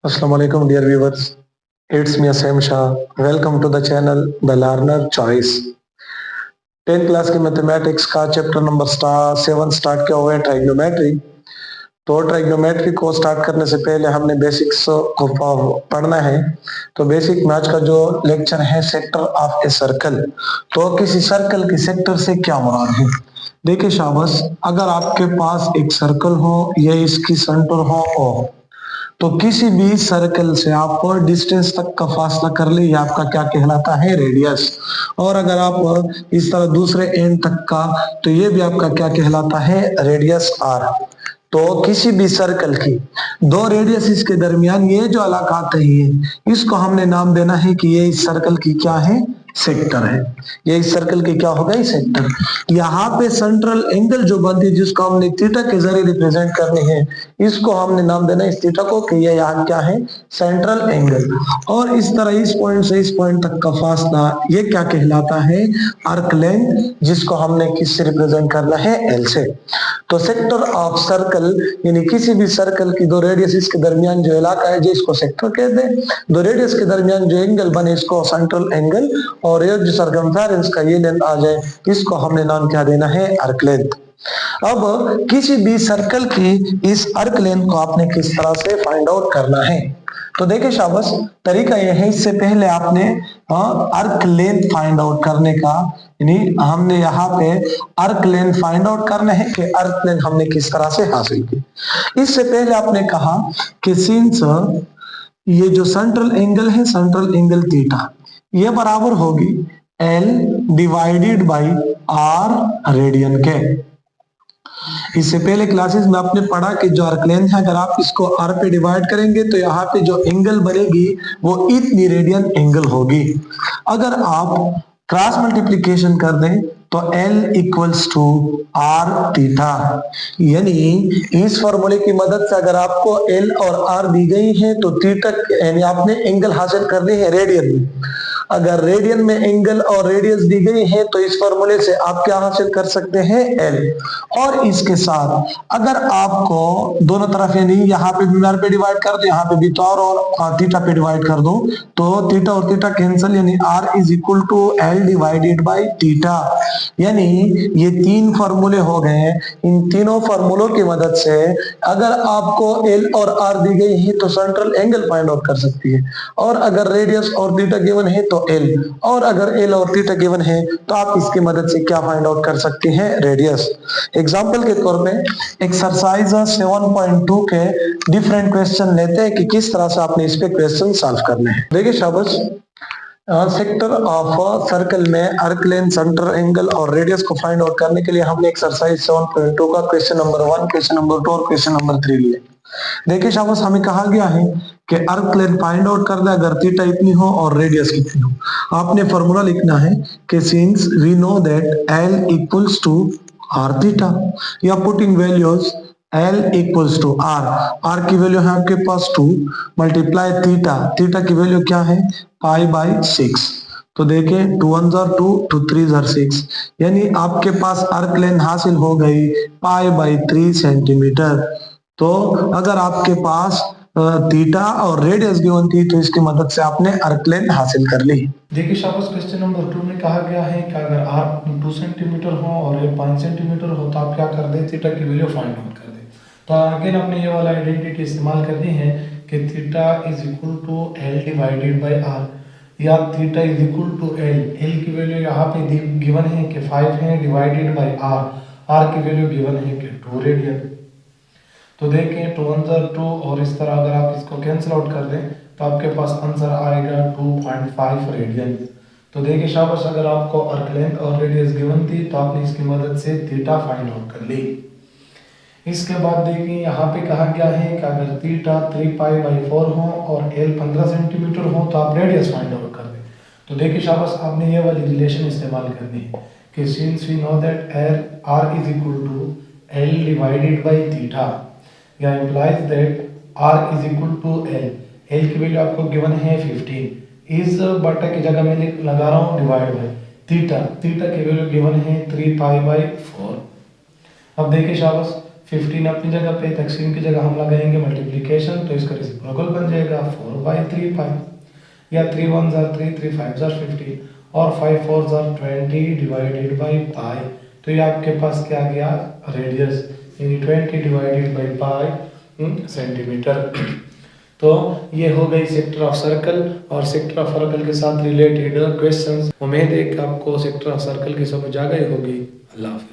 Assalamu alaikum dear viewers. It's me Asem Shah. Welcome to the channel The Learner Choice. 10th class की mathematics का chapter number 7 start किया हुआ है ट्राइग्नोमेट्री। तो ट्राइग्नोमेट्री को स्टार्ट करने से पहले हमने बेसिक्स को पढ़ना है। तो बेसिक मैच का जो लेक्चर है सेक्टर ऑफ ए सर्कल। तो किसी सर्कल की सेक्टर से क्या मुराद है? देखिए शाबाश, अगर आपके पास एक सर्कल हो या इसकी सेंटर हो ओ, तो किसी भी सर्कल से आप डिस्टेंस तक का फासला कर ले, ये आपका क्या कहलाता है? रेडियस। और अगर आप इस तरह दूसरे एंड तक का, तो ये भी आपका क्या कहलाता है? Radius R. तो किसी भी सर्कल की दो रेडियस के दरमियान ये जो इलाकात है, ये इसको हमने नाम देना है कि ये इस सर्कल की क्या है? सेक्टर है। ये इस सर्कल की क्या हो गई? सेक्टर। यहाँ पे सेंट्रल एंगल जो बनती है, जिसको हमने थीटा के जरिए रिप्रेजेंट करनी है, इसको हमने नाम देना है इस थीटा को कि ये यहाँ क्या है? Central angle. और इस तरह इस पॉइंट से इस पॉइंट तक का फासला ये क्या कहलाता है? आर्क लेंथ, जिसको हमने किससे रिप्रेजेंट करना है? एल से। तो सेक्टर ऑफ सर्कल यानी किसी भी सर्कल की दो रेडियस के दरमियान जो इलाका है, जो इसको सेक्टर कहते हैं। दो रेडियस के दरमियान जो एंगल बने, इसको सेंट्रल एंगल। और ये जो सर्कमफेरेंस का ये लेंथ आ जाए, इसको हमने नाम क्या देना है? Arc length. अब किसी भी सर्कल की इस आर्क लेंथ को आपने किस तरह से फाइंड आउट करना है? तो देखिए शाबाश, तरीका यह है, इससे पहले आपने आर्क लेंथ फाइंड आउट करने का, यानी हमने यहाँ पे आर्क लेंथ फाइंड आउट करना है कि आर्क लेंथ हमने किस तरह से हासिल की। इससे पहले आपने कहा कि सिंस ये जो सेंट्रल एंगल है, सेंट्रल एंगल थीटा, ये बराबर होगी L divided by R radian के। इससे पहले क्लासेस में आपने पढ़ा कि जो आर्क लेंथ है, अगर आप इसको आर पे डिवाइड करेंगे तो यहाँ पे जो एंगल बनेगी वो इतनी रेडियन एंगल होगी। अगर आप क्रॉस मल्टीप्लीकेशन कर दें तो L equals to R theta. यानी इस फॉर्मूले की मदद से अगर आपको L और R दी गई है तो थीटा यानी आपने एंगल हासिल करनी है रेडियन में। अगर रेडियन में एंगल और रेडियस दी गई है तो इस फॉर्मूले से आप क्या हासिल कर सकते हैं? एल। और इसके साथ अगर आपको दोनों तरफ यानी यहाँ पे भी आर पे डिवाइड कर दो, यहाँ पे भी तो और थीटा पे डिवाइड कर दो, तो थीटा और थीटा कैंसिल, यानी R is equal to L divided by theta. यानी ये तीन फॉर्मूले हो गए। इन तीनों फॉर्मूलों की मदद से अगर आपको एल और आर दी गई है तो सेंट्रल एंगल फाइंड आउट कर सकती है। और अगर रेडियस और थीटा गिवन है तो एल, और अगर एल और थीटा गिवन है तो आप इसकी मदद से क्या फाइंड आउट कर सकते हैं? रेडियस। एग्जांपल के तौर पे एक्सरसाइज 7.2 के डिफरेंट क्वेश्चन लेते हैं कि किस तरह से आपने इस पे क्वेश्चन सॉल्व करने हैं। देखिए शाबाश, सेक्टर ऑफ सर्कल में आर्क लेंथ, सेंटर एंगल और रेडियस को फाइंड आउट करने के लिए हमने एक्सरसाइज 7.2 का क्वेश्चन नंबर 1, क्वेश्चन नंबर 2 और क्वेश्चन नंबर 3 लिए। देखिए शाबाश, हमें कहा गया है कि आर्क लेंथ फाइंड आउट करना है अगर थीटा इतनी हो और रेडियस कितनी हो। आपने फॉर्मूला लिखना है कि since we know that L equals to R theta, या putting values L equals to R. R की वैल्यू है आपके पास 2 मल्टीप्लाई थीटा, थीटा की वैल्यू क्या है? Pi by 6। तो देखें 2 1 जार 2, 2 3 जार 6, यानी आपके पास आर्क लेंथ हासिल हो गई पाई बाई 3 सेंटीमीटर। तो अगर आपके पास थीटा और रेडियस गिवन थी तो इसकी मदद से आपने आर्क लेंथ हासिल कर ली। देखिए शाबाश, क्वेश्चन नंबर 2 में कहा गया है कि अगर आर 2 सेंटीमीटर हो और ये 5 सेंटीमीटर हो तो आप क्या कर दें? थीटा की वैल्यू फाइंड आउट कर दें। तो अगेन आपने ये वाला आइडेंटिटी इस्तेमाल करनी है कि theta is equal to L divided by R, या theta is equal to L. L की वैल्यू यहाँ पे गिवन है कि 5 है डिवाइडेड बाई आर, आर की वैल्यू गिवन है कि 2 रेडियन। तो देखें 2 1 जार 2, और इस तरह अगर आप इसको कैंसिल आउट कर दें तो आपके पास आंसर आएगा 2.5 रेडियन। तो देखिए शाबाश, अगर आपको आर्क लेंथ और रेडियस गिवन थी तो आपने इसकी मदद से थीटा फाइंड आउट कर ली। इसके बाद देखिए यहाँ पे कहा गया है कि अगर थीटा 3 पाई बाई 4 हो और एल 15 सेंटीमीटर हो तो आप रेडियस फाइंड आउट कर दें। तो देखिए शाबाश, आपने ये वाली रिलेशन इस्तेमाल करनी है कि since we know that R is equal to L divided by theta, या implies that r is equal to l। l की वैल्यू आपको गिवन है 15, इस बटा की जगह मैं लगा रहा हूँ डिवाइड बाई थीटा, थीटा की वैल्यू गिवन है 3 पाई बाई 4। अब देखिए शाबाश, 15 अपनी जगह पे, तकसीम की जगह हम लगाएंगे मल्टीप्लिकेशन, तो इसका रेसिप्रोकल बन जाएगा 4/3 पाई, या 3 1 जार 3, 3 5 जार 15 और 5 4 जार 20 डिवाइडेड बाई पाई। तो ये आपके पास क्या आ गया, रेडियस, यानी 20 डिवाइडेड बाई पाई सेंटीमीटर। तो ये हो गई सेक्टर ऑफ सर्कल और सेक्टर ऑफ सर्कल के साथ रिलेटेड क्वेश्चंस। उम्मीद है कि आपको सेक्टर ऑफ सर्कल की समझ आ गई होगी। अल्लाह हाफिज़।